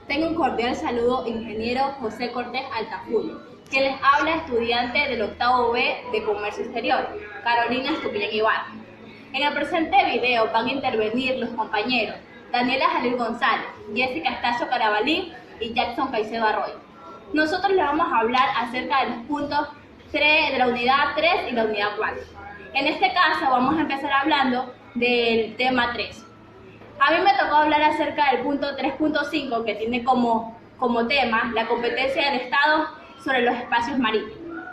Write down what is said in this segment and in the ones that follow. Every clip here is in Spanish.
Tengo un cordial saludo, ingeniero José Cortés Altafulla, que les habla estudiante del octavo B de Comercio Exterior, Carolina Estupiñán Ibarra. En el presente video van a intervenir los compañeros Daniela Jalil González, Jessica Estacio Carabalí y Jackson Caicedo Arroyo. Nosotros les vamos a hablar acerca de los puntos 3 de la unidad 3 y la unidad 4. En este caso vamos a empezar hablando del tema 3. A mí me tocó hablar acerca del punto 3.5 que tiene como tema la competencia del Estado sobre los espacios marítimos.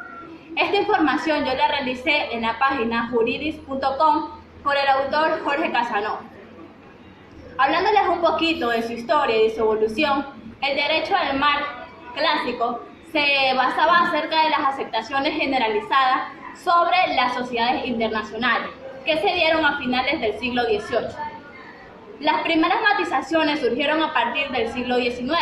Esta información yo la realicé en la página juridis.com por el autor Jorge Casanova. Hablándoles un poquito de su historia y de su evolución, el derecho del mar clásico se basaba acerca de las aceptaciones generalizadas sobre las sociedades internacionales que se dieron a finales del siglo XVIII. Las primeras matizaciones surgieron a partir del siglo XIX,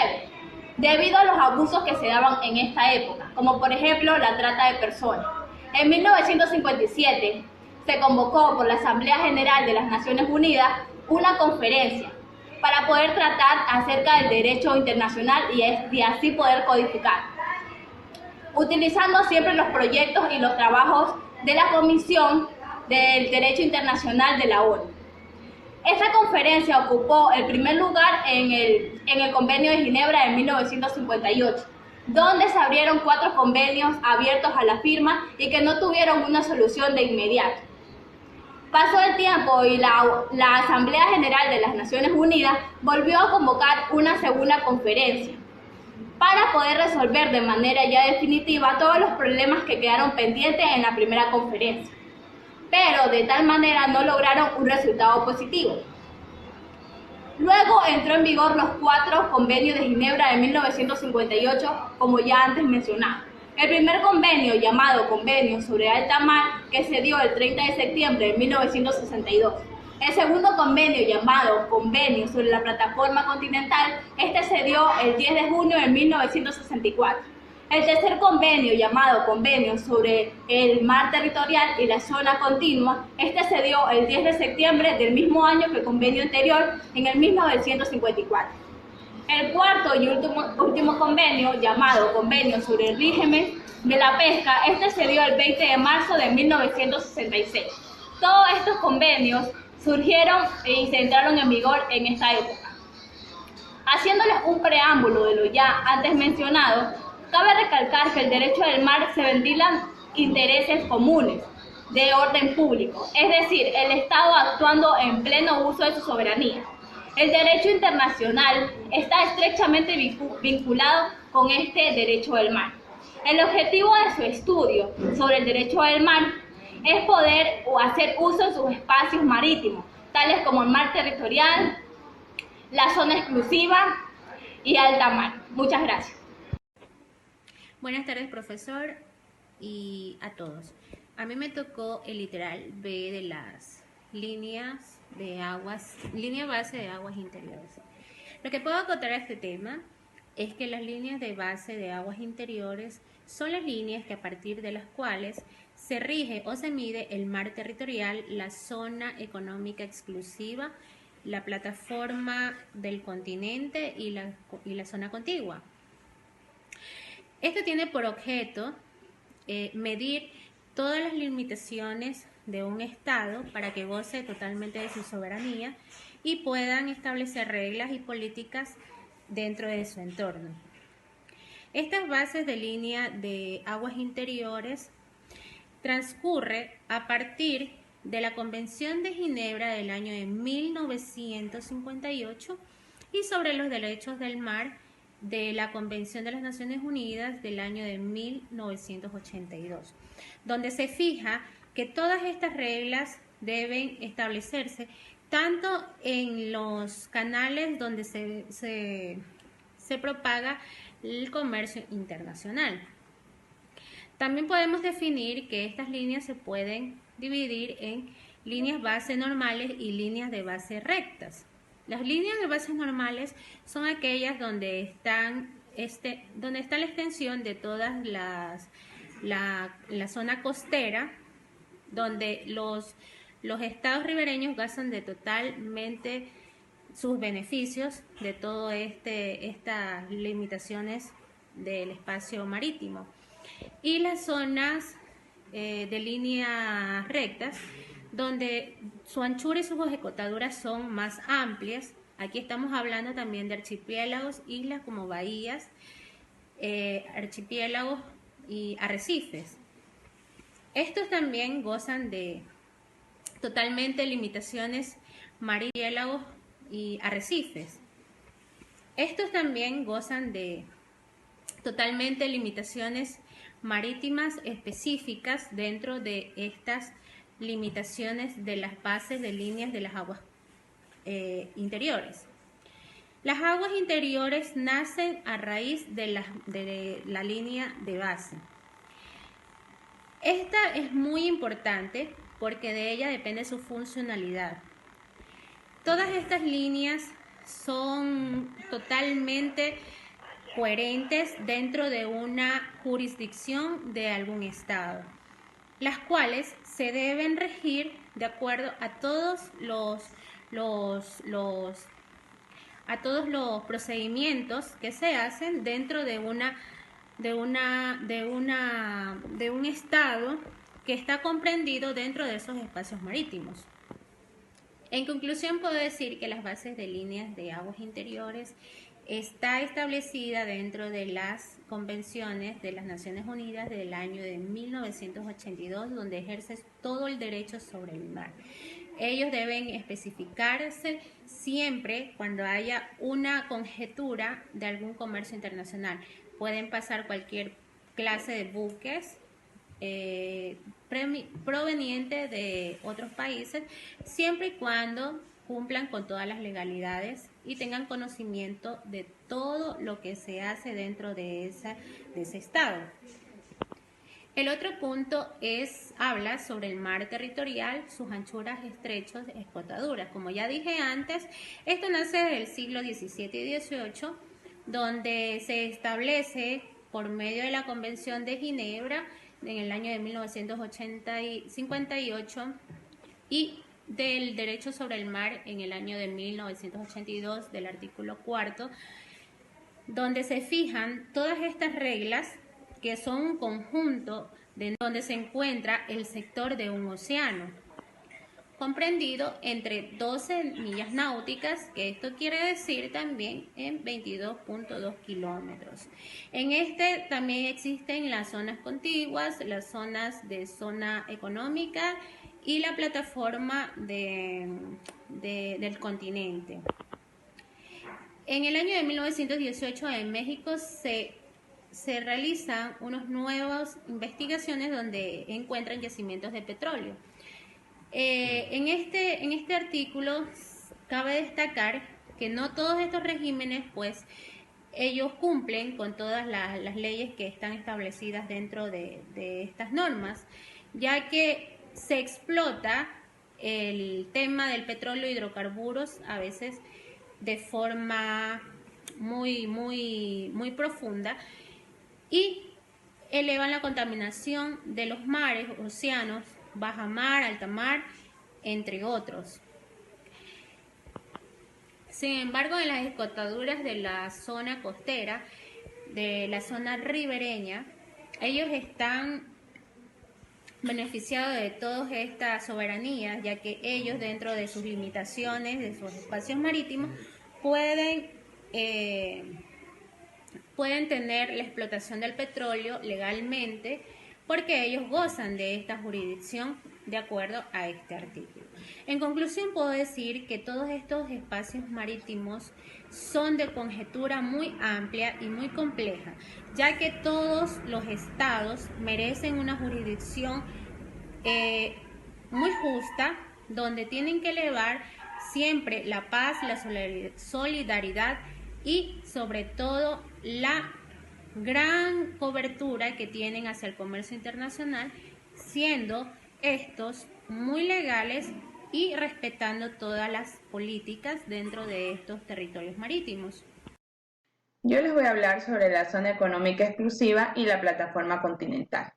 debido a los abusos que se daban en esta época, como por ejemplo la trata de personas. En 1957 se convocó por la Asamblea General de las Naciones Unidas una conferencia para poder tratar acerca del derecho internacional y así poder codificar, utilizando siempre los proyectos y los trabajos de la Comisión del Derecho Internacional de la ONU. Esta conferencia ocupó el primer lugar en el Convenio de Ginebra en 1958, donde se abrieron 4 convenios abiertos a la firma y que no tuvieron una solución de inmediato. Pasó el tiempo y la Asamblea General de las Naciones Unidas volvió a convocar una segunda conferencia para poder resolver de manera ya definitiva todos los problemas que quedaron pendientes en la primera conferencia, pero de tal manera no lograron un resultado positivo. Luego entró en vigor los 4 convenios de Ginebra de 1958, como ya antes mencionado. El primer convenio, llamado Convenio sobre Alta Mar, que se dio el 30 de septiembre de 1962. El segundo convenio, llamado Convenio sobre la Plataforma Continental, este se dio el 10 de junio de 1964. El tercer convenio, llamado Convenio sobre el Mar Territorial y la Zona Continua, este se dio el 10 de septiembre del mismo año que el convenio anterior, en el 1954. El cuarto y último convenio, llamado Convenio sobre el régimen de la pesca, este se dio el 20 de marzo de 1966. Todos estos convenios surgieron y se entraron en vigor en esta época. Haciéndoles un preámbulo de lo ya antes mencionado, cabe recalcar que el derecho del mar se ventilan intereses comunes de orden público, es decir, el Estado actuando en pleno uso de su soberanía. El derecho internacional está estrechamente vinculado con este derecho del mar. El objetivo de su estudio sobre el derecho del mar es poder hacer uso de sus espacios marítimos, tales como el mar territorial, la zona exclusiva y alta mar. Muchas gracias. Buenas tardes, profesor, y a todos. A mí me tocó el literal B de las líneas de aguas, línea base de aguas interiores. Lo que puedo acotar a este tema es que las líneas de base de aguas interiores son las líneas que a partir de las cuales se rige o se mide el mar territorial, la zona económica exclusiva, la plataforma del continente y la zona contigua. Esto tiene por objeto medir todas las limitaciones de un Estado para que goce totalmente de su soberanía y puedan establecer reglas y políticas dentro de su entorno. Estas bases de línea de aguas interiores transcurre a partir de la Convención de Ginebra del año de 1958 y sobre los derechos del mar de la Convención de las Naciones Unidas del año de 1982, donde se fija que todas estas reglas deben establecerse tanto en los canales donde se propaga el comercio internacional. También podemos definir que estas líneas se pueden dividir en líneas base normales y líneas de base rectas. Las líneas de bases normales son aquellas donde está la extensión de todas la zona costera, donde los estados ribereños gozan de totalmente sus beneficios de todas estas limitaciones del espacio marítimo. Y las zonas de líneas rectas, donde su anchura y sus escotaduras son más amplias. Aquí estamos hablando también de archipiélagos, islas como bahías, archipiélagos y arrecifes. Estos también gozan de totalmente limitaciones marítimos y arrecifes. Estos también gozan de totalmente limitaciones marítimas específicas dentro de estas limitaciones de las bases de líneas de las aguas interiores. Las aguas interiores nacen a raíz de la línea de base. Esta es muy importante porque de ella depende su funcionalidad. Todas estas líneas son totalmente coherentes dentro de una jurisdicción de algún estado, las cuales se deben regir de acuerdo a todos los procedimientos que se hacen dentro de un estado que está comprendido dentro de esos espacios marítimos. En conclusión, puedo decir que las bases de líneas de aguas interiores está establecida dentro de las convenciones de las Naciones Unidas del año de 1982, donde ejerce todo el derecho sobre el mar. Ellos deben especificarse siempre cuando haya una conjetura de algún comercio internacional. Pueden pasar cualquier clase de buques proveniente de otros países, siempre y cuando cumplan con todas las legalidades y tengan conocimiento de todo lo que se hace dentro de ese estado. El otro punto habla sobre el mar territorial, sus anchuras, estrechos, escotaduras. Como ya dije antes, esto nace del siglo XVII y XVIII, donde se establece por medio de la Convención de Ginebra en el año de 1958 y del derecho sobre el mar en el año de 1982 del artículo 4, donde se fijan todas estas reglas que son un conjunto de donde se encuentra el sector de un océano, comprendido entre 12 millas náuticas, que esto quiere decir también en 22.2 kilómetros. En este también existen las zonas contiguas, las zonas de zona económica y la plataforma del continente. En el año de 1918 en México se realizan unas nuevas investigaciones donde encuentran yacimientos de petróleo. En este artículo cabe destacar que no todos estos regímenes, pues, ellos cumplen con todas las leyes que están establecidas dentro de estas normas, ya que se explota el tema del petróleo e hidrocarburos a veces de forma muy profunda y elevan la contaminación de los mares, océanos, bajamar, altamar, entre otros. Sin embargo, en las escotaduras de la zona costera, de la zona ribereña, ellos están beneficiados de todas estas soberanías, ya que ellos, dentro de sus limitaciones, de sus espacios marítimos, pueden tener la explotación del petróleo legalmente, porque ellos gozan de esta jurisdicción de acuerdo a este artículo. En conclusión, puedo decir que todos estos espacios marítimos son de conjetura muy amplia y muy compleja, ya que todos los estados merecen una jurisdicción muy justa, donde tienen que elevar siempre la paz, la solidaridad y sobre todo la gran cobertura que tienen hacia el comercio internacional, siendo estos muy legales y respetando todas las políticas dentro de estos territorios marítimos. Yo les voy a hablar sobre la zona económica exclusiva y la plataforma continental.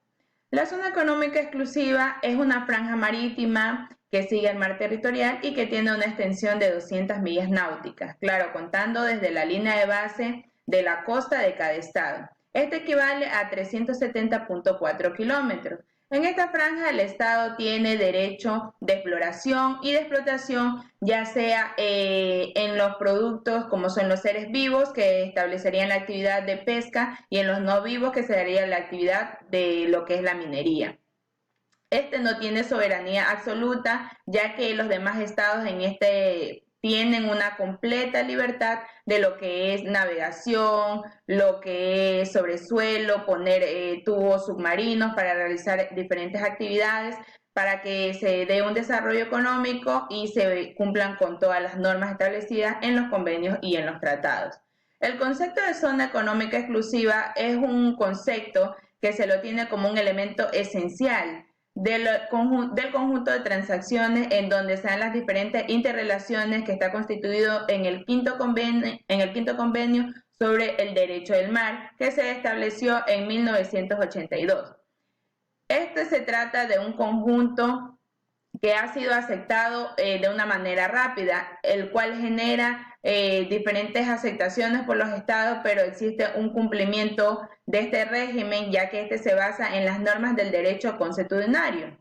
La zona económica exclusiva es una franja marítima que sigue el mar territorial y que tiene una extensión de 200 millas náuticas, claro, contando desde la línea de base de la costa de cada estado. Este equivale a 370.4 kilómetros. En esta franja el Estado tiene derecho de exploración y de explotación, ya sea en los productos como son los seres vivos, que establecerían la actividad de pesca, y en los no vivos, que se daría la actividad de lo que es la minería. Este no tiene soberanía absoluta, ya que los demás estados en este tienen una completa libertad de lo que es navegación, lo que es sobre suelo, poner tubos submarinos para realizar diferentes actividades para que se dé un desarrollo económico y se cumplan con todas las normas establecidas en los convenios y en los tratados. El concepto de zona económica exclusiva es un concepto que se lo tiene como un elemento esencial del conjunto de transacciones en donde se dan las diferentes interrelaciones que está constituido en el quinto convenio sobre el derecho del mar, que se estableció en 1982. Este se trata de un conjunto que ha sido aceptado de una manera rápida, el cual genera diferentes aceptaciones por los estados, pero existe un cumplimiento de este régimen, ya que este se basa en las normas del derecho consuetudinario.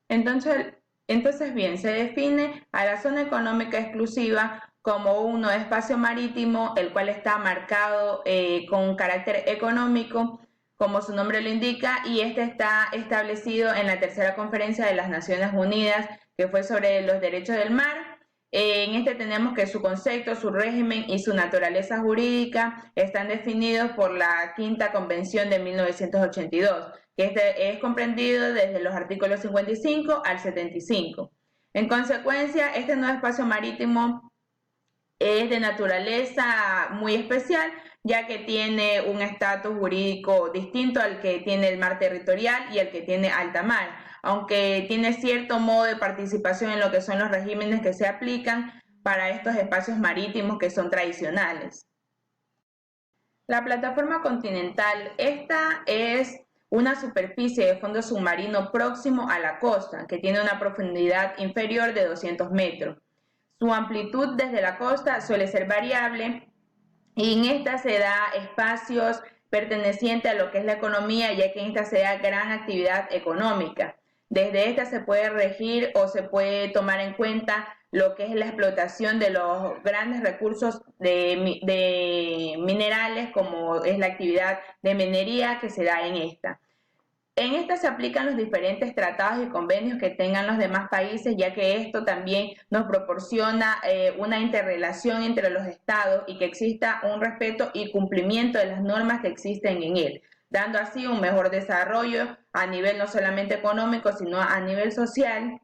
Entonces bien, se define a la zona económica exclusiva como un espacio marítimo, el cual está marcado con carácter económico, como su nombre lo indica, y este está establecido en la tercera conferencia de las Naciones Unidas, que fue sobre los derechos del mar. En este tenemos que su concepto, su régimen y su naturaleza jurídica están definidos por la Quinta Convención de 1982, que este es comprendido desde los artículos 55 al 75. En consecuencia, este nuevo espacio marítimo es de naturaleza muy especial, ya que tiene un estatus jurídico distinto al que tiene el mar territorial y el que tiene alta mar, aunque tiene cierto modo de participación en lo que son los regímenes que se aplican para estos espacios marítimos que son tradicionales. La plataforma continental, esta es una superficie de fondo submarino próximo a la costa, que tiene una profundidad inferior de 200 metros. Su amplitud desde la costa suele ser variable y en esta se da espacios pertenecientes a lo que es la economía, ya que en esta se da gran actividad económica. Desde esta se puede regir o se puede tomar en cuenta lo que es la explotación de los grandes recursos de minerales, como es la actividad de minería que se da en esta. En esta se aplican los diferentes tratados y convenios que tengan los demás países, ya que esto también nos proporciona una interrelación entre los estados y que exista un respeto y cumplimiento de las normas que existen en él, dando así un mejor desarrollo a nivel no solamente económico, sino a nivel social,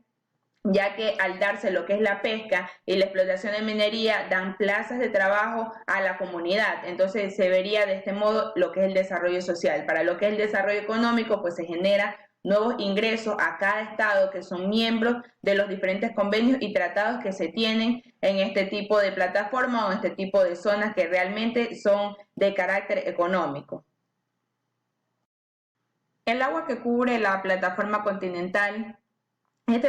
ya que al darse lo que es la pesca y la explotación de minería dan plazas de trabajo a la comunidad. Entonces se vería de este modo lo que es el desarrollo social. Para lo que es el desarrollo económico, pues se genera nuevos ingresos a cada estado que son miembros de los diferentes convenios y tratados que se tienen en este tipo de plataforma o en este tipo de zonas que realmente son de carácter económico. El agua que cubre la plataforma continental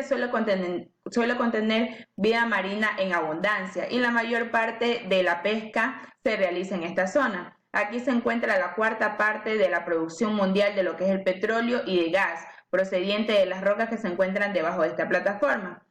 suele contener vida marina en abundancia y la mayor parte de la pesca se realiza en esta zona. Aquí se encuentra la cuarta parte de la producción mundial de lo que es el petróleo y de gas, procediente de las rocas que se encuentran debajo de esta plataforma.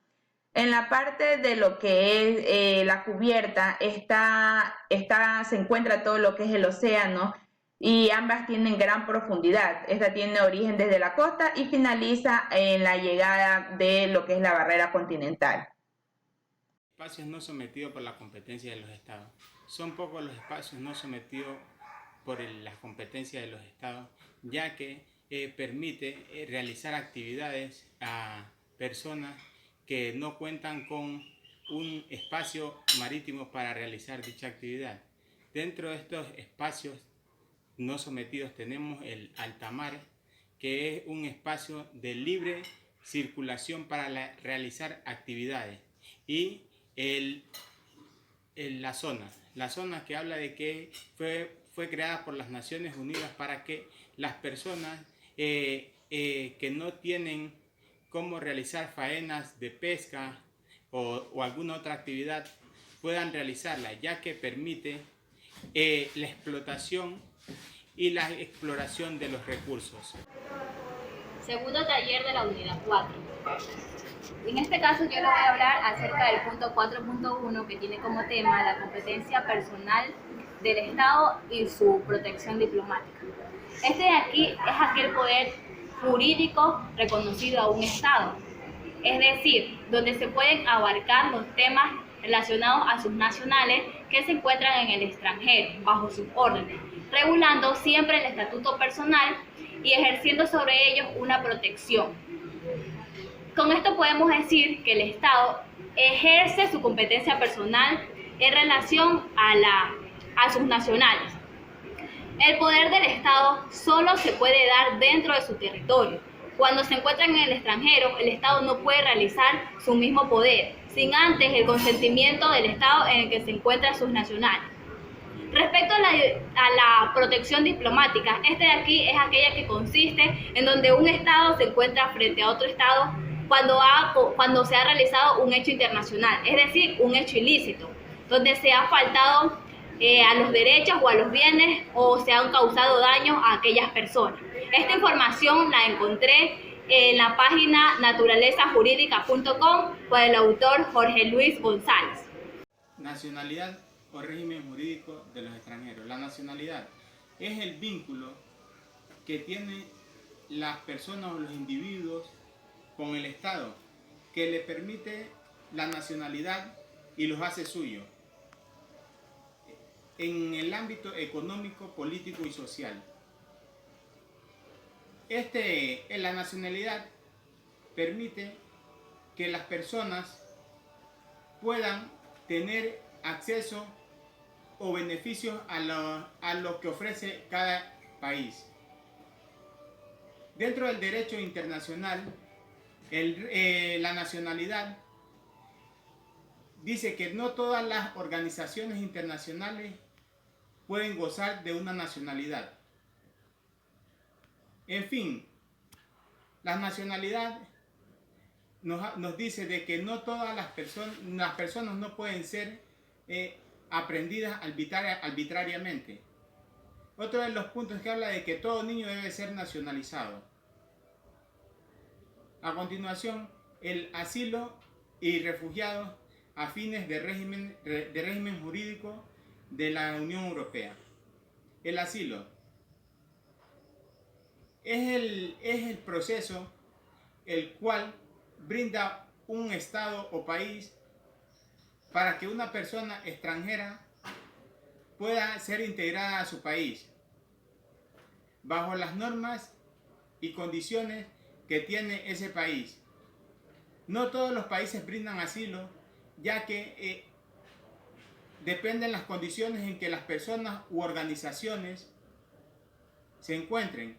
En la parte de lo que es la cubierta se encuentra todo lo que es el océano, y ambas tienen gran profundidad. Esta tiene origen desde la costa y finaliza en la llegada de lo que es la barrera continental. Espacios no sometidos por la competencia de los estados. Son pocos los espacios no sometidos por las competencias de los estados, ya que permite realizar actividades a personas que no cuentan con un espacio marítimo para realizar dicha actividad. Dentro de estos espacios no sometidos tenemos el alta mar, que es un espacio de libre circulación para realizar actividades, y la zona que habla de que fue creada por las Naciones Unidas para que las personas que no tienen como realizar faenas de pesca o alguna otra actividad, puedan realizarla, ya que permite la explotación y la exploración de los recursos. Segundo taller de la unidad 4. En este caso yo les voy a hablar acerca del punto 4.1, que tiene como tema la competencia personal del Estado y su protección diplomática. Este de aquí es aquel poder jurídico reconocido a un Estado, es decir, donde se pueden abarcar los temas relacionados a sus nacionales que se encuentran en el extranjero, bajo sus órdenes, regulando siempre el estatuto personal y ejerciendo sobre ellos una protección. Con esto podemos decir que el Estado ejerce su competencia personal en relación a sus nacionales. El poder del Estado solo se puede dar dentro de su territorio. Cuando se encuentran en el extranjero, el Estado no puede realizar su mismo poder, sin antes el consentimiento del Estado en el que se encuentran sus nacionales. Respecto a la protección diplomática, este de aquí es aquella que consiste en donde un Estado se encuentra frente a otro Estado cuando se ha realizado un hecho internacional, es decir, un hecho ilícito, donde se ha faltado a los derechos o a los bienes o se han causado daños a aquellas personas. Esta información la encontré en la página naturalezajurídica.com por el autor Jorge Luis González. Nacionalidad o régimen jurídico de los extranjeros. La nacionalidad es el vínculo que tienen las personas o los individuos con el Estado, que le permite la nacionalidad y los hace suyos en el ámbito económico, político y social. La nacionalidad permite que las personas puedan tener acceso o beneficios a lo que ofrece cada país. Dentro del derecho internacional, la nacionalidad dice que no todas las organizaciones internacionales pueden gozar de una nacionalidad. En fin, la nacionalidad nos dice de que no todas las personas no pueden ser aprendidas arbitrariamente. Otro de los puntos que habla de que todo niño debe ser nacionalizado. A continuación, el asilo y refugiados a fines de régimen jurídico de la Unión Europea. El asilo es el proceso el cual brinda un Estado o país para que una persona extranjera pueda ser integrada a su país bajo las normas y condiciones que tiene ese país. No todos los países brindan asilo, ya que dependen las condiciones en que las personas u organizaciones se encuentren,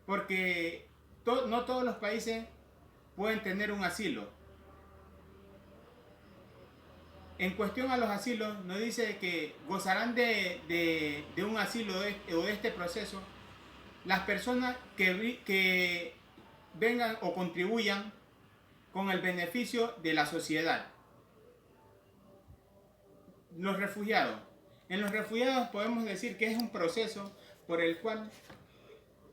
porque no todos los países pueden tener un asilo. En cuestión a los asilos, nos dice que gozarán de un asilo o de este proceso las personas que vengan o contribuyan con el beneficio de la sociedad. Los refugiados. En los refugiados podemos decir que es un proceso por el cual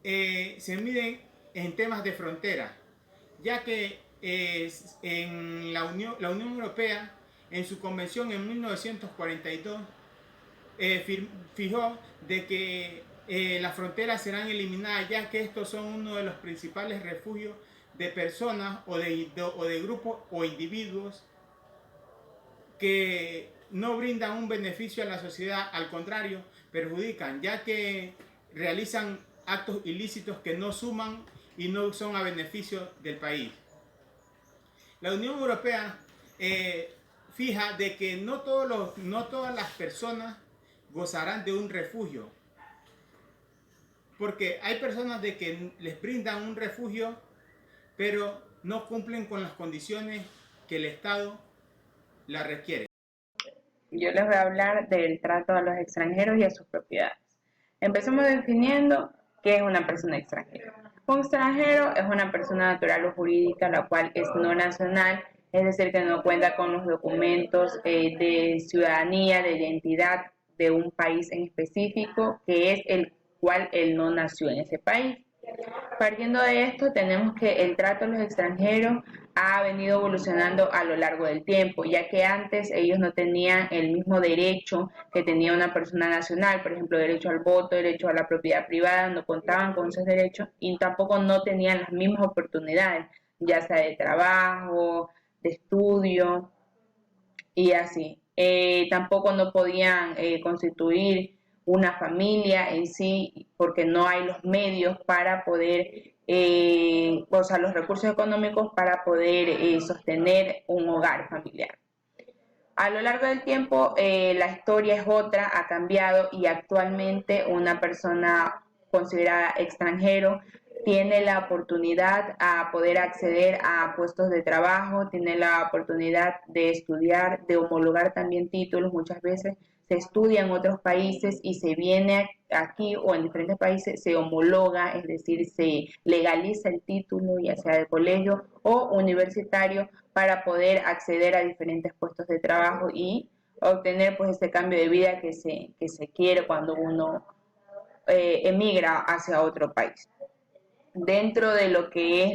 se miden en temas de frontera, ya que en la Unión Europea, en su convención en 1942, fijó de que las fronteras serán eliminadas, ya que estos son uno de los principales refugios de personas o de grupos o individuos que no brindan un beneficio a la sociedad, al contrario, perjudican, ya que realizan actos ilícitos que no suman y no son a beneficio del país. La Unión Europea fija de que no todas las personas gozarán de un refugio, porque hay personas de que les brindan un refugio, pero no cumplen con las condiciones que el Estado la requiere. Yo les voy a hablar del trato a los extranjeros y a sus propiedades. Empecemos definiendo qué es una persona extranjera. Un extranjero es una persona natural o jurídica la cual es no nacional, es decir, que no cuenta con los documentos de ciudadanía, de identidad de un país en específico, que es el cual él no nació en ese país. Partiendo de esto, tenemos que el trato a los extranjeros ha venido evolucionando a lo largo del tiempo, ya que antes ellos no tenían el mismo derecho que tenía una persona nacional, por ejemplo, derecho al voto, derecho a la propiedad privada, no contaban con esos derechos y tampoco no tenían las mismas oportunidades, ya sea de trabajo, de estudio y así. Tampoco no podían constituir una familia en sí porque no hay los medios para poder, o sea, los recursos económicos para poder sostener un hogar familiar. A lo largo del tiempo la historia es otra, ha cambiado y actualmente una persona considerada extranjero tiene la oportunidad a poder acceder a puestos de trabajo, tiene la oportunidad de estudiar, de homologar también títulos. Muchas veces se estudia en otros países y se viene aquí o en diferentes países, se homologa, es decir, se legaliza el título, ya sea de colegio o universitario, para poder acceder a diferentes puestos de trabajo y obtener pues este cambio de vida que se quiere cuando uno emigra hacia otro país. Dentro de lo que es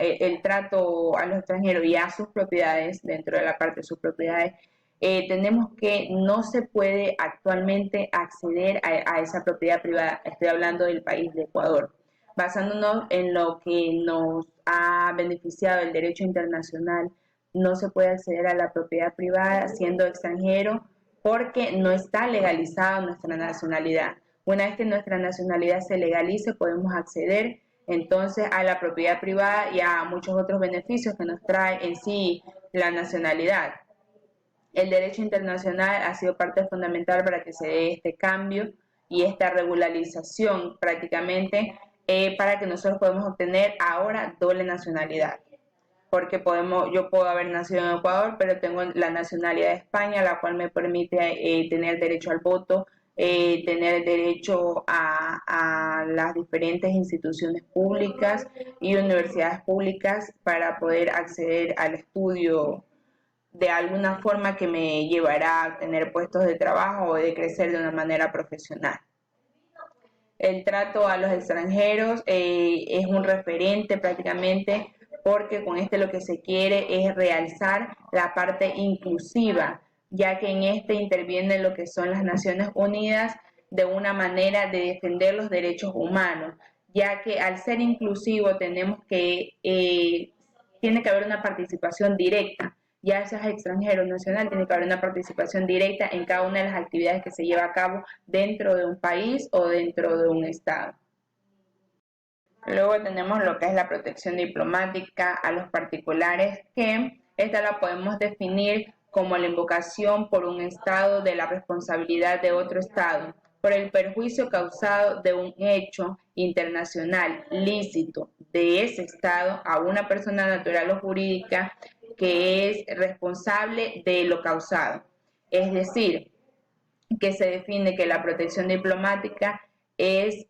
el trato a los extranjeros y a sus propiedades, dentro de la parte de sus propiedades, tenemos que no se puede actualmente acceder a esa propiedad privada. Estoy hablando del país de Ecuador. Basándonos en lo que nos ha beneficiado el derecho internacional, no se puede acceder a la propiedad privada siendo extranjero porque no está legalizada nuestra nacionalidad. Una vez que nuestra nacionalidad se legalice, podemos acceder entonces a la propiedad privada y a muchos otros beneficios que nos trae en sí la nacionalidad. El derecho internacional ha sido parte fundamental para que se dé este cambio y esta regularización prácticamente para que nosotros podamos obtener ahora doble nacionalidad. Porque yo puedo haber nacido en Ecuador, pero tengo la nacionalidad de España, la cual me permite tener derecho al voto, tener derecho a las diferentes instituciones públicas y universidades públicas para poder acceder al estudio de alguna forma que me llevará a tener puestos de trabajo o de crecer de una manera profesional. El trato a los extranjeros es un referente prácticamente porque con lo que se quiere es realzar la parte inclusiva, ya que en intervienen lo que son las Naciones Unidas de una manera de defender los derechos humanos, ya que al ser inclusivo tiene que haber una participación directa, ya seas extranjero o nacional, tiene que haber una participación directa en cada una de las actividades que se lleva a cabo dentro de un país o dentro de un estado. Luego tenemos lo que es la protección diplomática a los particulares, que esta la podemos definir como la invocación por un estado de la responsabilidad de otro estado por el perjuicio causado de un hecho internacional lícito de ese estado a una persona natural o jurídica que es responsable de lo causado. Es decir, que se define que la protección diplomática es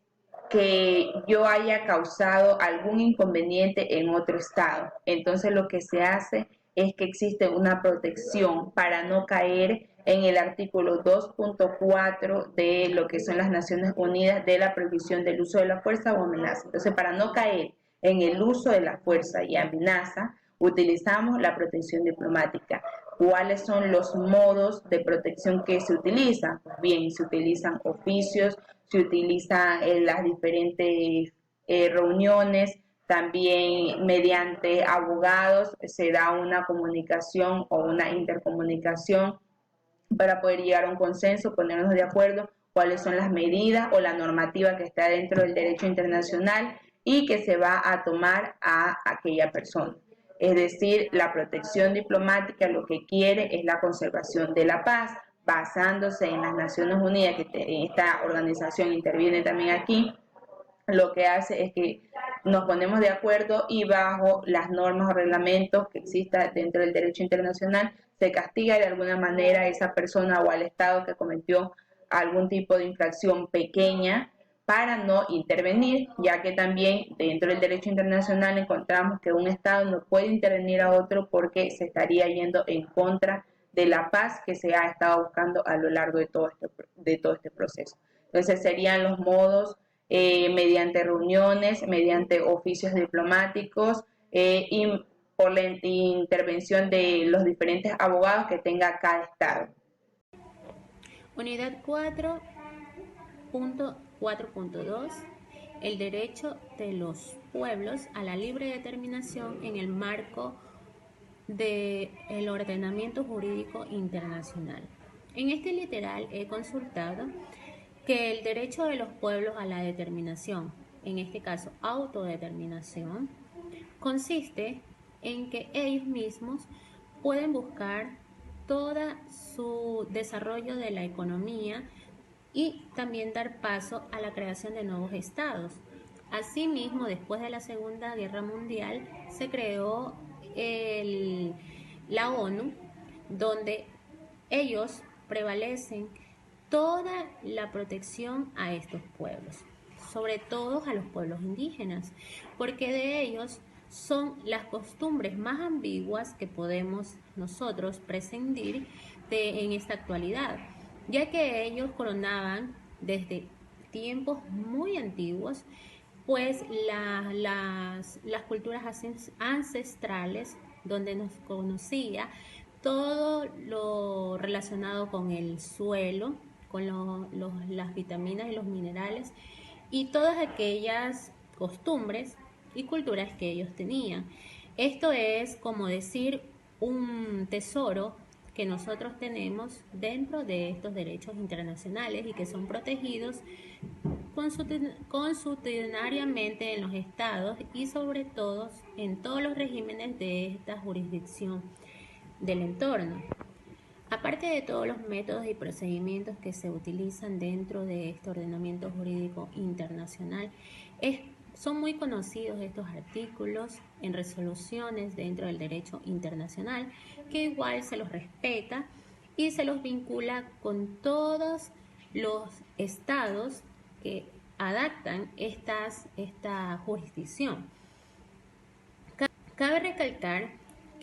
que yo haya causado algún inconveniente en otro estado. Entonces lo que se hace es que existe una protección para no caer en el artículo 2.4 de lo que son las Naciones Unidas de la prohibición del uso de la fuerza o amenaza. Entonces, para no caer en el uso de la fuerza y amenaza, utilizamos la protección diplomática. ¿Cuáles son los modos de protección que se utilizan? Pues bien, se utilizan oficios, se utilizan las diferentes reuniones, también mediante abogados se da una comunicación o una intercomunicación para poder llegar a un consenso, ponernos de acuerdo cuáles son las medidas o la normativa que está dentro del derecho internacional y que se va a tomar a aquella persona. Es decir, la protección diplomática lo que quiere es la conservación de la paz, basándose en las Naciones Unidas, que esta organización interviene también aquí. Lo que hace es que nos ponemos de acuerdo y bajo las normas o reglamentos que existan dentro del derecho internacional se castiga de alguna manera a esa persona o al Estado que cometió algún tipo de infracción pequeña para no intervenir, ya que también dentro del derecho internacional encontramos que un Estado no puede intervenir a otro porque se estaría yendo en contra de la paz que se ha estado buscando a lo largo de todo este proceso. Entonces serían los modos mediante reuniones, mediante oficios diplomáticos y por la intervención de los diferentes abogados que tenga cada Estado. Unidad 4.4.2. El derecho de los pueblos a la libre determinación en el marco del ordenamiento jurídico internacional. En este literal he consultado que el derecho de los pueblos a la determinación, en este caso autodeterminación, consiste en que ellos mismos pueden buscar todo su desarrollo de la economía y también dar paso a la creación de nuevos estados. Asimismo, después de la Segunda Guerra Mundial, se creó la ONU, donde ellos prevalecen toda la protección a estos pueblos, sobre todo a los pueblos indígenas, porque de ellos son las costumbres más ambiguas que podemos nosotros prescindir en esta actualidad, ya que ellos coronaban desde tiempos muy antiguos pues las culturas ancestrales, donde nos conocía todo lo relacionado con el suelo, con las vitaminas y los minerales y todas aquellas costumbres y culturas que ellos tenían. Esto es como decir un tesoro que nosotros tenemos dentro de estos derechos internacionales y que son protegidos consuetudinariamente en los estados y sobre todo en todos los regímenes de esta jurisdicción del entorno. Aparte de todos los métodos y procedimientos que se utilizan dentro de este ordenamiento jurídico internacional, son muy conocidos estos artículos en resoluciones dentro del derecho internacional, que igual se los respeta y se los vincula con todos los estados que adaptan esta jurisdicción. Cabe recalcar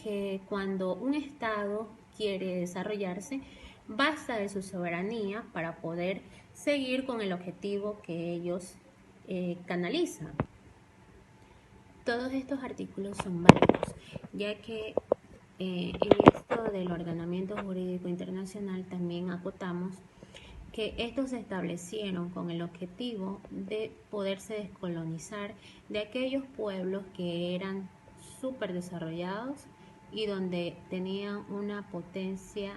que cuando un estado quiere desarrollarse, basta de su soberanía para poder seguir con el objetivo que ellos canalizan. Todos estos artículos son válidos, ya que en esto del ordenamiento jurídico internacional también acotamos que estos se establecieron con el objetivo de poderse descolonizar de aquellos pueblos que eran súper desarrollados y donde tenían una potencia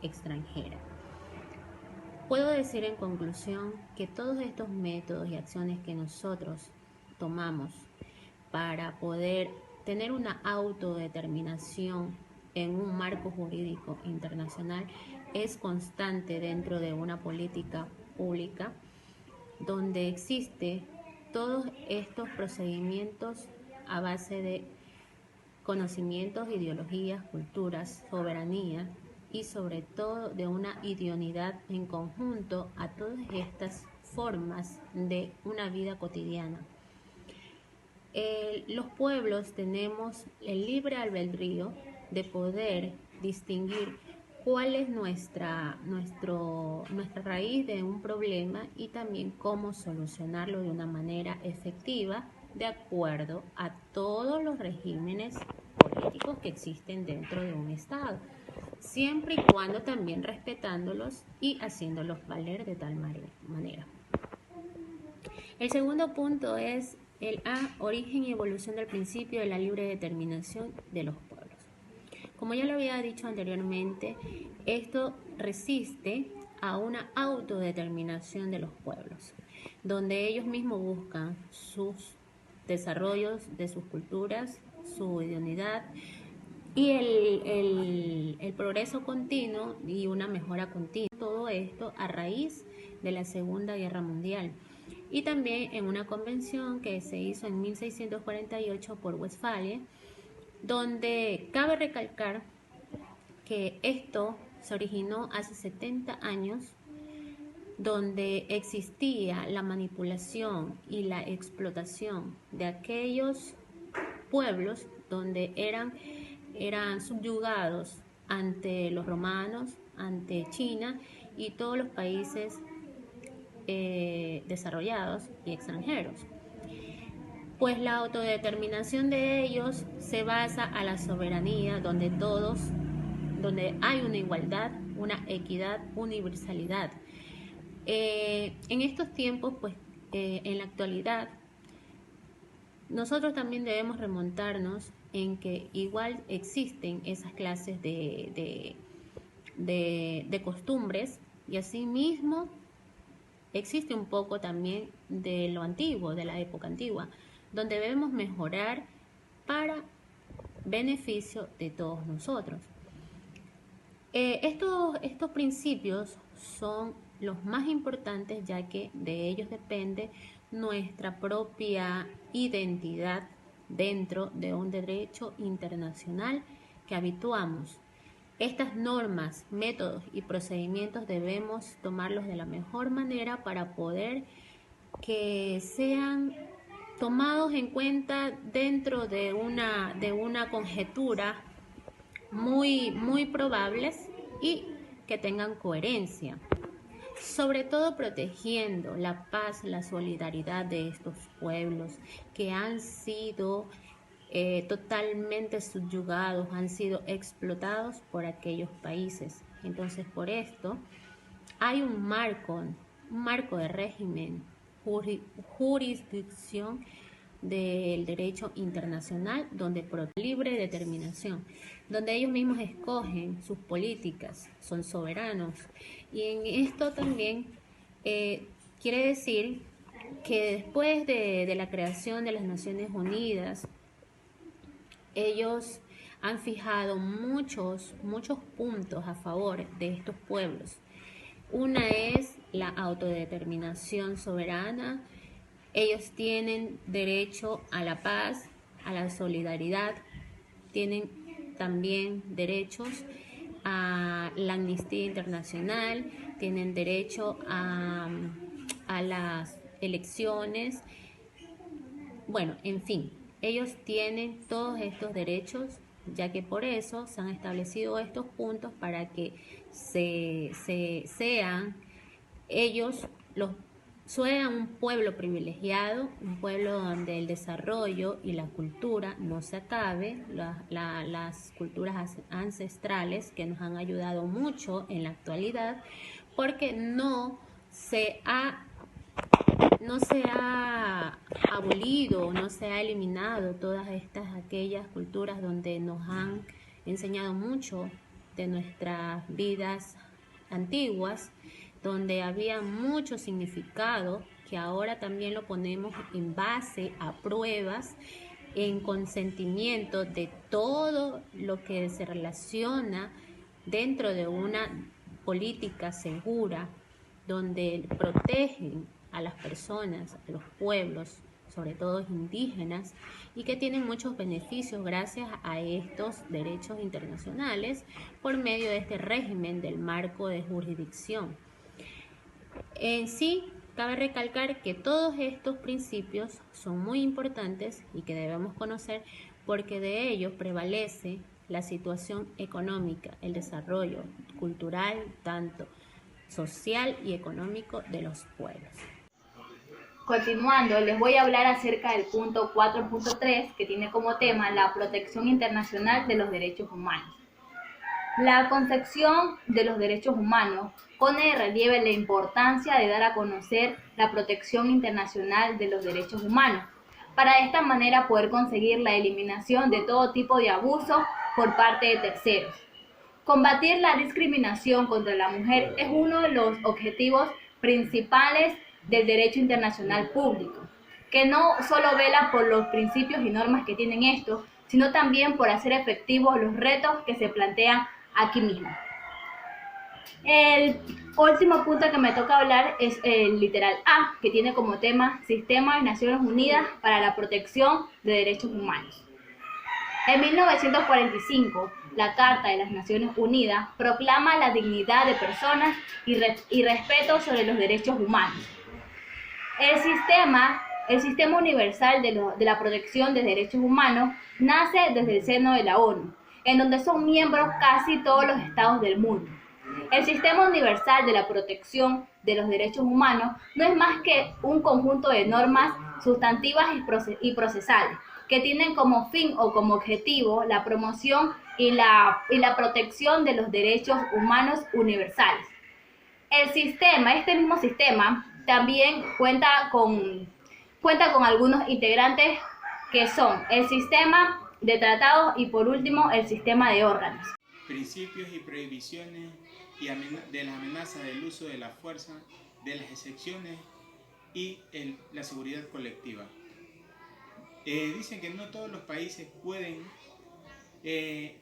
extranjera. Puedo decir en conclusión que todos estos métodos y acciones que nosotros tomamos para poder tener una autodeterminación en un marco jurídico internacional es constante dentro de una política pública donde existe todos estos procedimientos a base de conocimientos, ideologías, culturas, soberanía y sobre todo de una idoneidad en conjunto a todas estas formas de una vida cotidiana. Los pueblos tenemos el libre albedrío de poder distinguir cuál es nuestra raíz de un problema y también cómo solucionarlo de una manera efectiva de acuerdo a todos los regímenes políticos que existen dentro de un Estado, siempre y cuando también respetándolos y haciéndolos valer de tal manera. El segundo punto es el A, origen y evolución del principio de la libre determinación de los pueblos. Como ya lo había dicho anteriormente, esto resiste a una autodeterminación de los pueblos, donde ellos mismos buscan sus desarrollos de sus culturas, su idoneidad y el progreso continuo y una mejora continua. Todo esto a raíz de la Segunda Guerra Mundial y también en una convención que se hizo en 1648 por Westfalia, donde cabe recalcar que esto se originó hace 70 años donde existía la manipulación y la explotación de aquellos pueblos donde eran subyugados ante los romanos, ante China y todos los países desarrollados y extranjeros. Pues la autodeterminación de ellos se basa a la soberanía, donde hay una igualdad, una equidad, universalidad. En estos tiempos, pues en la actualidad, nosotros también debemos remontarnos en que igual existen esas clases de costumbres, y asimismo existe un poco también de lo antiguo, de la época antigua, donde debemos mejorar para beneficio de todos nosotros. Estos principios son los más importantes, ya que de ellos depende nuestra propia identidad dentro de un derecho internacional que habituamos. Estas normas, métodos y procedimientos debemos tomarlos de la mejor manera para poder que sean tomados en cuenta dentro de una conjetura muy probables y que tengan coherencia, sobre todo protegiendo la paz, la solidaridad de estos pueblos que han sido totalmente subyugados, han sido explotados por aquellos países. Entonces, por esto hay un marco de régimen, jurisdicción del derecho internacional, donde por libre determinación, donde ellos mismos escogen sus políticas, son soberanos. Y en esto también quiere decir que después de la creación de las Naciones Unidas, ellos han fijado muchos puntos a favor de estos pueblos. Una es la autodeterminación soberana. Ellos tienen derecho a la paz, a la solidaridad, tienen también derechos a la amnistía internacional, tienen derecho a las elecciones. Bueno, en fin, ellos tienen todos estos derechos, ya que por eso se han establecido estos puntos para que sean un pueblo privilegiado, un pueblo donde el desarrollo y la cultura no se acabe, las culturas ancestrales que nos han ayudado mucho en la actualidad, porque no se ha abolido, no se ha eliminado todas aquellas culturas donde nos han enseñado mucho de nuestras vidas antiguas, donde había mucho significado, que ahora también lo ponemos en base a pruebas, en consentimiento de todo lo que se relaciona dentro de una política segura, donde protegen a las personas, a los pueblos, sobre todo indígenas, y que tienen muchos beneficios gracias a estos derechos internacionales por medio de este régimen del marco de jurisdicción. En sí, cabe recalcar que todos estos principios son muy importantes y que debemos conocer, porque de ellos prevalece la situación económica, el desarrollo cultural, tanto social y económico de los pueblos. Continuando, les voy a hablar acerca del punto 4.3, que tiene como tema la protección internacional de los derechos humanos. La concepción de los derechos humanos pone de relieve la importancia de dar a conocer la protección internacional de los derechos humanos, para de esta manera poder conseguir la eliminación de todo tipo de abusos por parte de terceros. Combatir la discriminación contra la mujer es uno de los objetivos principales del derecho internacional público, que no solo vela por los principios y normas que tienen estos, sino también por hacer efectivos los retos que se plantean aquí mismo. El último punto que me toca hablar es el literal A, que tiene como tema Sistema de Naciones Unidas para la Protección de Derechos Humanos. En 1945, la Carta de las Naciones Unidas proclama la dignidad de personas y respeto sobre los derechos humanos. El sistema universal de la protección de derechos humanos nace desde el seno de la ONU, en donde son miembros casi todos los estados del mundo. El sistema universal de la protección de los derechos humanos no es más que un conjunto de normas sustantivas y procesales que tienen como fin o como objetivo la promoción y la protección de los derechos humanos universales. Este mismo sistema, también cuenta con algunos integrantes que son el sistema de tratados y por último el sistema de órganos. Principios y prohibiciones de las amenazas del uso de la fuerza, de las excepciones y la seguridad colectiva. Dicen que no todos los países pueden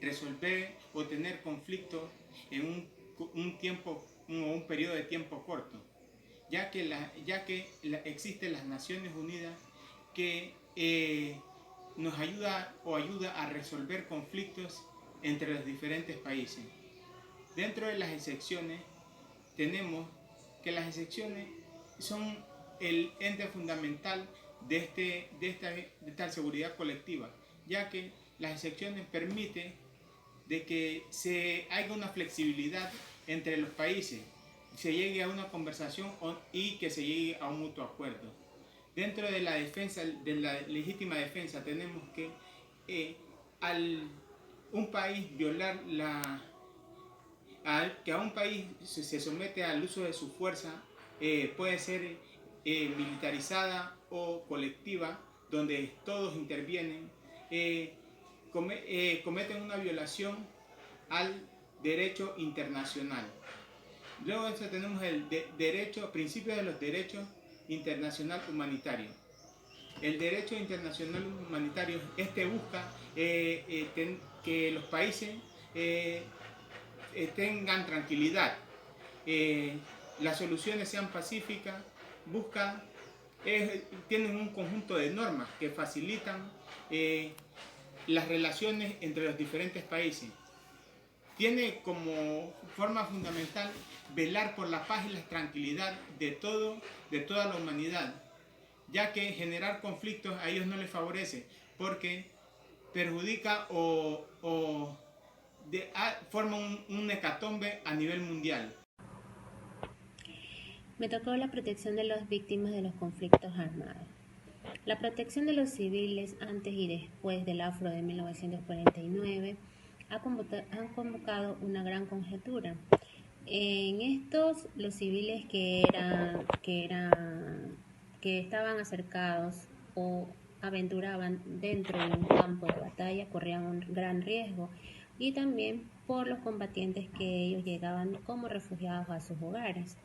resolver o tener conflictos en un periodo de tiempo corto, ya que existen las Naciones Unidas que nos ayuda a resolver conflictos entre los diferentes países. Dentro de las excepciones tenemos que las excepciones son el ente fundamental de esta seguridad colectiva, ya que las excepciones permiten de que se haga una flexibilidad entre los países, se llegue a una conversación y que se llegue a un mutuo acuerdo. Dentro de la defensa, de la legítima defensa, tenemos que un país violar que a un país se somete al uso de su fuerza, puede ser militarizada o colectiva, donde todos intervienen, cometen una violación al derecho internacional. Luego de eso tenemos el principio de los derechos internacional humanitario. El derecho internacional humanitario busca que los países tengan tranquilidad, las soluciones sean pacíficas, tienen un conjunto de normas que facilitan las relaciones entre los diferentes países. Tiene como forma fundamental velar por la paz y la tranquilidad de toda la humanidad, ya que generar conflictos a ellos no les favorece, porque perjudica forma un hecatombe a nivel mundial. Me tocó la protección de las víctimas de los conflictos armados. La protección de los civiles antes y después del Afro de 1949 han convocado una gran conjetura. En estos, los civiles que estaban acercados o aventuraban dentro de un campo de batalla corrían un gran riesgo, y también por los combatientes que ellos llegaban como refugiados a sus hogares.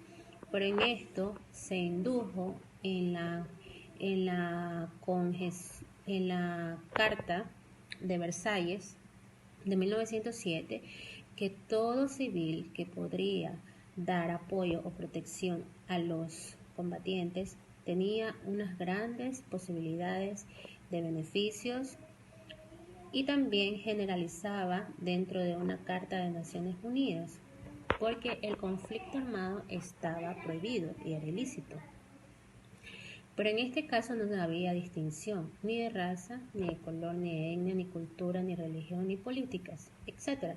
Pero en esto se indujo en la Carta de Versalles de 1907 que todo civil que podría dar apoyo o protección a los combatientes tenía unas grandes posibilidades de beneficios, y también generalizaba dentro de una Carta de Naciones Unidas, porque el conflicto armado estaba prohibido y era ilícito. Pero en este caso no había distinción ni de raza, ni de color, ni de etnia, ni cultura, ni religión, ni políticas, etc.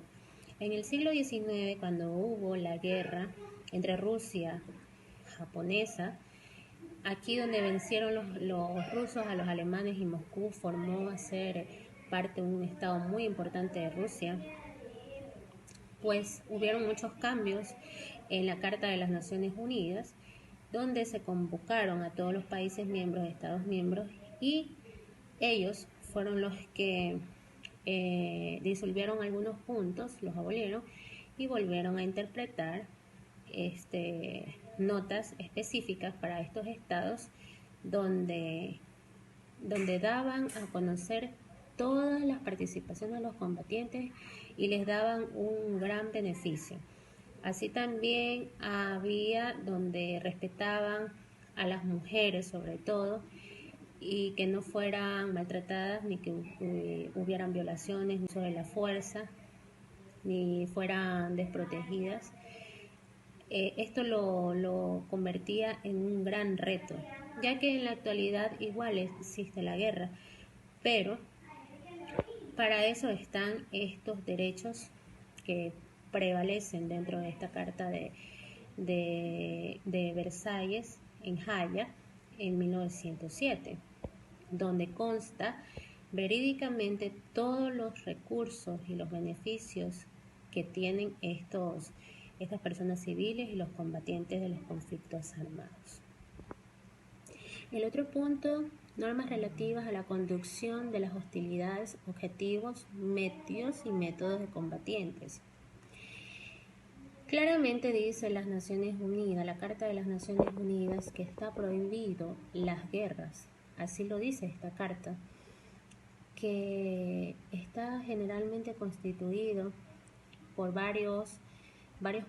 En el siglo XIX, cuando hubo la guerra entre Rusia japonesa, aquí donde vencieron los rusos a los alemanes y Moscú formó a ser parte de un estado muy importante de Rusia, pues hubieron muchos cambios en la Carta de las Naciones Unidas, donde se convocaron a todos los países miembros, estados miembros, y ellos fueron los que disolvieron algunos puntos, los abolieron y volvieron a interpretar notas específicas para estos estados donde daban a conocer todas las participaciones de los combatientes y les daban un gran beneficio. Así también había donde respetaban a las mujeres sobre todo, y que no fueran maltratadas ni que hubieran violaciones ni sobre la fuerza, ni fueran desprotegidas. Esto lo convertía en un gran reto, ya que en la actualidad igual existe la guerra, pero para eso están estos derechos que prevalecen dentro de esta Carta de Versalles en Haya en 1907, donde consta verídicamente todos los recursos y los beneficios que tienen estas personas civiles y los combatientes de los conflictos armados. El otro punto, normas relativas a la conducción de las hostilidades, objetivos, medios y métodos de combatientes. Claramente dice las Naciones Unidas, la Carta de las Naciones Unidas, que está prohibido las guerras. Así lo dice esta carta, que está generalmente constituido por varios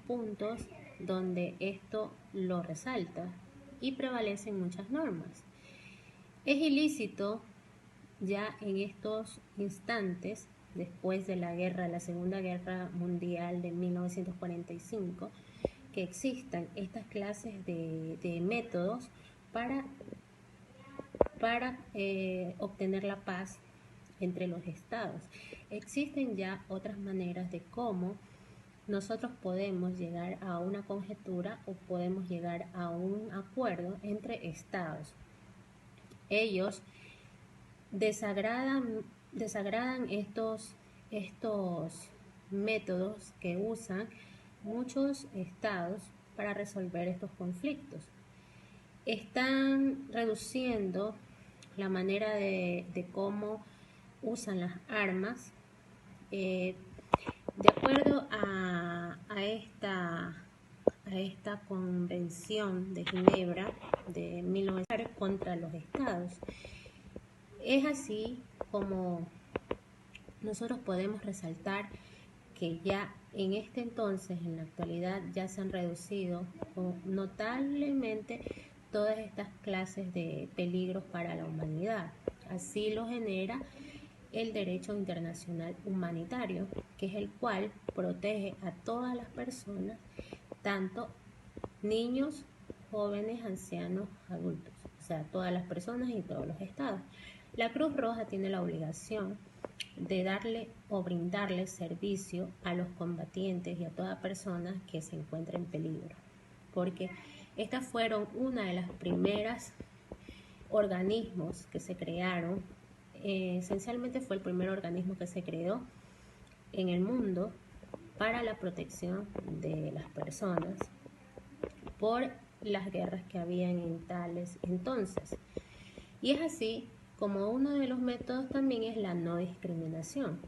puntos donde esto lo resalta y prevalecen muchas normas. Es ilícito ya en estos instantes, después de la Segunda Guerra Mundial de 1945, que existan estas clases de métodos para obtener la paz entre los estados. Existen ya otras maneras de cómo nosotros podemos llegar a una conjetura o podemos llegar a un acuerdo entre estados. Ellos desagradan estos métodos que usan muchos estados para resolver estos conflictos. Están reduciendo la manera de cómo usan las armas. De acuerdo a esta Convención de Ginebra de 1900 contra los estados. Es así como nosotros podemos resaltar que ya en este entonces, en la actualidad, ya se han reducido notablemente todas estas clases de peligros para la humanidad. Así lo genera el derecho internacional humanitario, que es el cual protege a todas las personas, tanto niños, jóvenes, ancianos, adultos, o sea, todas las personas y todos los estados. La Cruz Roja tiene la obligación de darle o brindarle servicio a los combatientes y a toda persona que se encuentre en peligro, porque estas fueron una de las primeras organismos que se crearon. Esencialmente fue el primer organismo que se creó en el mundo para la protección de las personas por las guerras que habían en tales entonces. Y es así como uno de los métodos también es la no discriminación.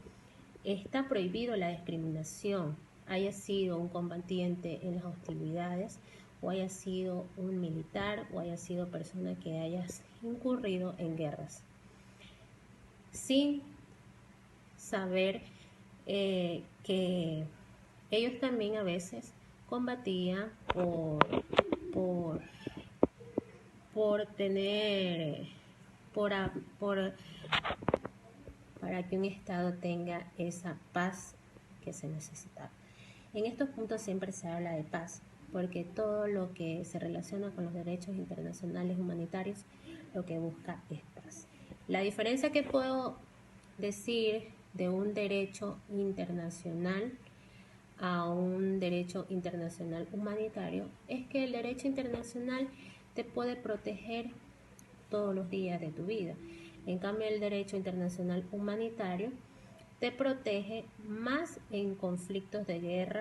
Está prohibido la discriminación, haya sido un combatiente en las hostilidades o haya sido un militar o haya sido persona que haya incurrido en guerras, sin saber que ellos también a veces combatían para que un Estado tenga esa paz que se necesitaba. En estos puntos siempre se habla de paz, porque todo lo que se relaciona con los derechos internacionales humanitarios lo que busca es paz. La diferencia que puedo decir de un derecho internacional a un derecho internacional humanitario es que el derecho internacional te puede proteger todos los días de tu vida. En cambio, el derecho internacional humanitario te protege más en conflictos de guerra